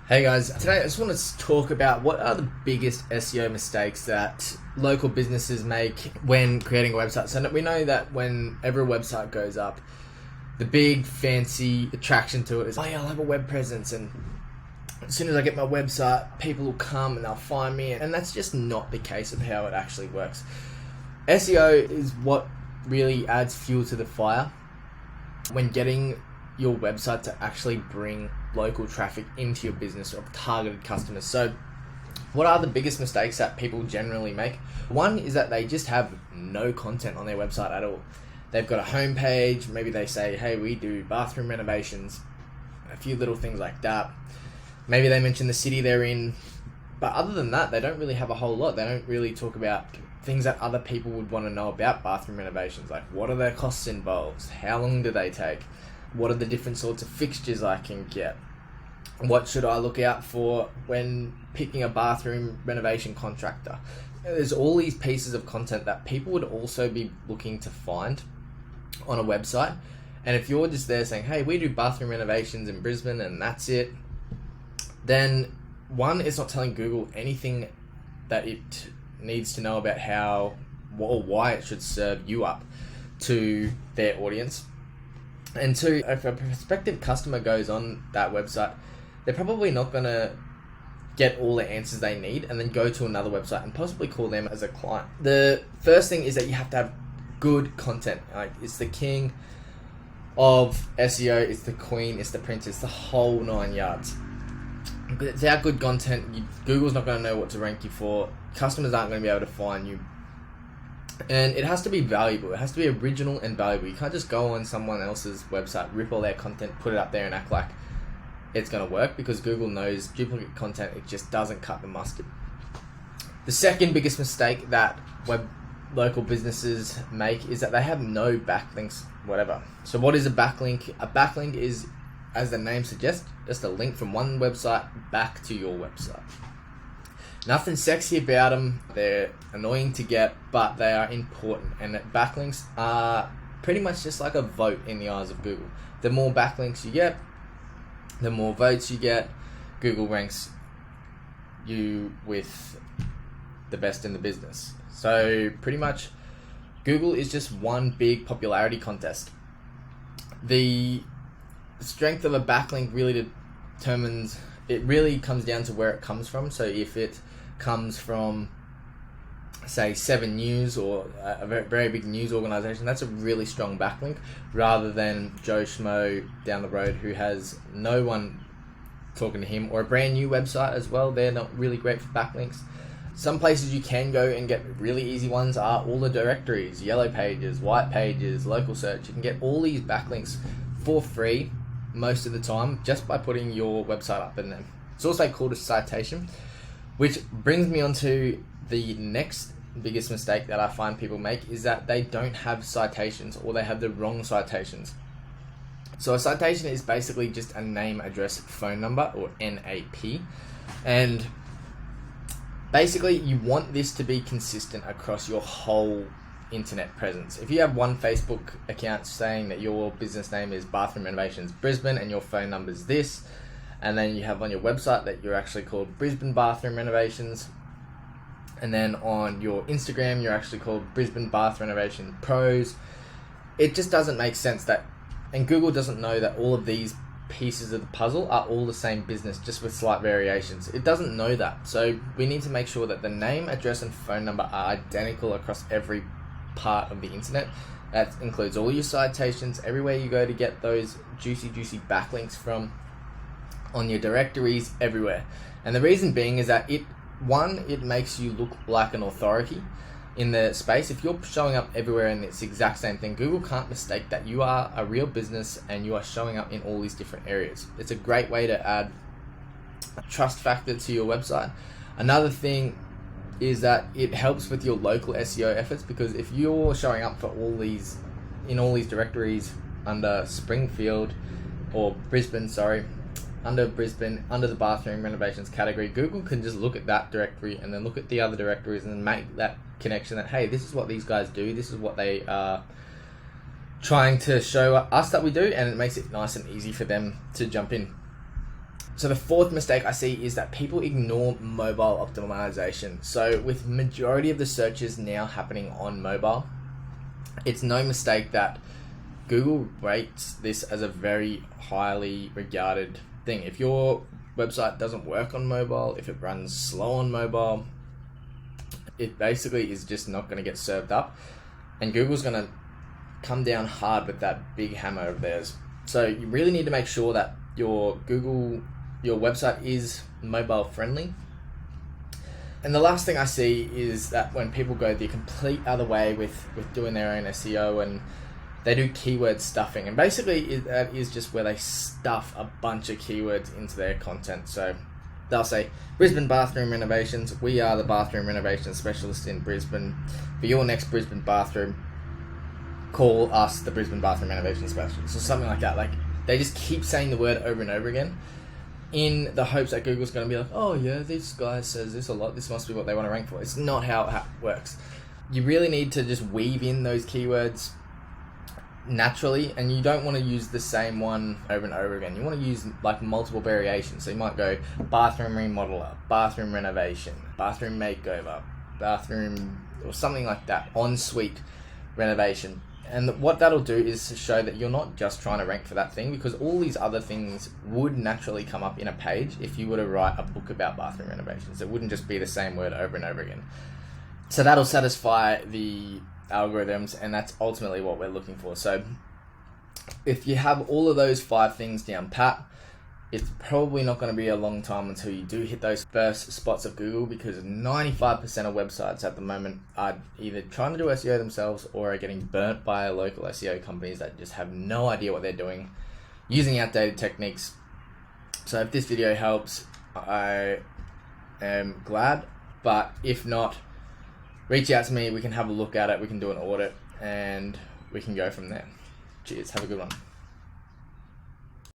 Hey guys, today I just want to talk about what are the biggest SEO mistakes that local businesses make when creating a website. So we know that whenever a website goes up, the big fancy attraction to it is, oh yeah, I'll have a web presence, and as soon as I get my website, people will come and they'll find me, and that's just not the case of how it actually works. SEO is what really adds fuel to the fire when getting your website to actually bring local traffic into your business or targeted customers. So what are the biggest mistakes that people generally make? One is that they just have no content on their website at all. They've got a homepage, maybe they say, hey, we do bathroom renovations, a few little things like that. Maybe they mention the city they're in, but other than that, they don't really have a whole lot. They don't really talk about things that other people would want to know about bathroom renovations, like what are their costs involved, how long do they take, what are the different sorts of fixtures I can get, what should I look out for when picking a bathroom renovation contractor. There's all these pieces of content that people would also be looking to find on a website. And if you're just there saying, hey, we do bathroom renovations in Brisbane and that's it, then one, it's not telling Google anything that it needs to know about how or why it should serve you up to their audience. And two, if a prospective customer goes on that website, they're probably not going to get all the answers they need and then go to another website and possibly call them as a client. The first thing is that you have to have good content. Like, it's the king of SEO, it's the queen, it's the prince, it's the whole 9 yards. Without good content, Google's not going to know what to rank you for. Customers aren't going to be able to find you. And it has to be valuable. It has to be original and valuable. You can't just go on someone else's website, rip all their content, put it up there and act like it's going to work, because Google knows duplicate content, it just doesn't cut the mustard. The second biggest mistake that local businesses make is that they have no backlinks, whatever. So what is a backlink? A backlink is, as the name suggests, just a link from one website back to your website. Nothing sexy about them. They're annoying to get, but they are important. And backlinks are pretty much just like a vote in the eyes of Google. The more backlinks you get, the more votes you get. Google ranks you with the best in the business. So pretty much Google is just one big popularity contest. The strength of a backlink really comes down to where it comes from. So if it comes from, say, 7 News or a very big news organization, that's a really strong backlink, rather than Joe Schmo down the road who has no one talking to him, or a brand new website as well. They're not really great for backlinks. Some places you can go and get really easy ones are all the directories, yellow pages, white pages, local search. You can get all these backlinks for free most of the time just by putting your website up in them. It's also called a citation, which brings me on to the next biggest mistake that I find people make, is that they don't have citations, or they have the wrong citations. So a citation is basically just a name, address, phone number, or NAP. And basically you want this to be consistent across your whole internet presence. If you have one Facebook account saying that your business name is Bathroom Renovations Brisbane and your phone number is this, and then you have on your website that you're actually called Brisbane Bathroom Renovations, and then on your Instagram you're actually called Brisbane Bath Renovation Pros, it just doesn't make sense that, and Google doesn't know that all of these pieces of the puzzle are all the same business, just with slight variations. It doesn't know that. So we need to make sure that the name, address and phone number are identical across every part of the internet. That includes all your citations, everywhere you go to get those juicy backlinks from, on your directories, everywhere. And the reason being is that it makes you look like an authority in the space. If you're showing up everywhere and it's the exact same thing, Google can't mistake that you are a real business and you are showing up in all these different areas. It's a great way to add a trust factor to your website. Another thing is that it helps with your local SEO efforts, because if you're showing up for all these directories under Springfield or Brisbane, under the bathroom renovations category, Google can just look at that directory and then look at the other directories and make that connection that, hey, this is what these guys do, this is what they are trying to show us that we do, and it makes it nice and easy for them to jump in. So the fourth mistake I see is that people ignore mobile optimization. So with majority of the searches now happening on mobile, it's no mistake that Google rates this as a very highly regarded thing. If your website doesn't work on mobile, if it runs slow on mobile, it basically is just not going to get served up, and Google's going to come down hard with that big hammer of theirs. So you really need to make sure that your website is mobile friendly. And the last thing I see is that when people go the complete other way with doing their own SEO, and they do keyword stuffing, and basically that is just where they stuff a bunch of keywords into their content. So they'll say, Brisbane bathroom renovations, we are the bathroom renovation specialist in Brisbane. For your next Brisbane bathroom, call us the Brisbane bathroom renovation specialist, or something like that. Like, they just keep saying the word over and over again in the hopes that Google's going to be like, oh yeah, this guy says this a lot, this must be what they want to rank for. It's not how it works. You really need to just weave in those keywords naturally, and you don't want to use the same one over and over again. You want to use like multiple variations. So you might go bathroom remodeler, bathroom renovation, bathroom makeover, bathroom, or something like that, ensuite renovation. And what that'll do is to show that you're not just trying to rank for that thing, because all these other things would naturally come up in a page if you were to write a book about bathroom renovations. It wouldn't just be the same word over and over again. So that'll satisfy the algorithms, and that's ultimately what we're looking for. So if you have all of those 5 things down pat, it's probably not going to be a long time until you do hit those first spots of Google, because 95% of websites at the moment are either trying to do SEO themselves or are getting burnt by local SEO companies that just have no idea what they're doing, using outdated techniques. So if this video helps, I am glad, but if not, reach out to me, we can have a look at it, we can do an audit, and we can go from there. Cheers, have a good one.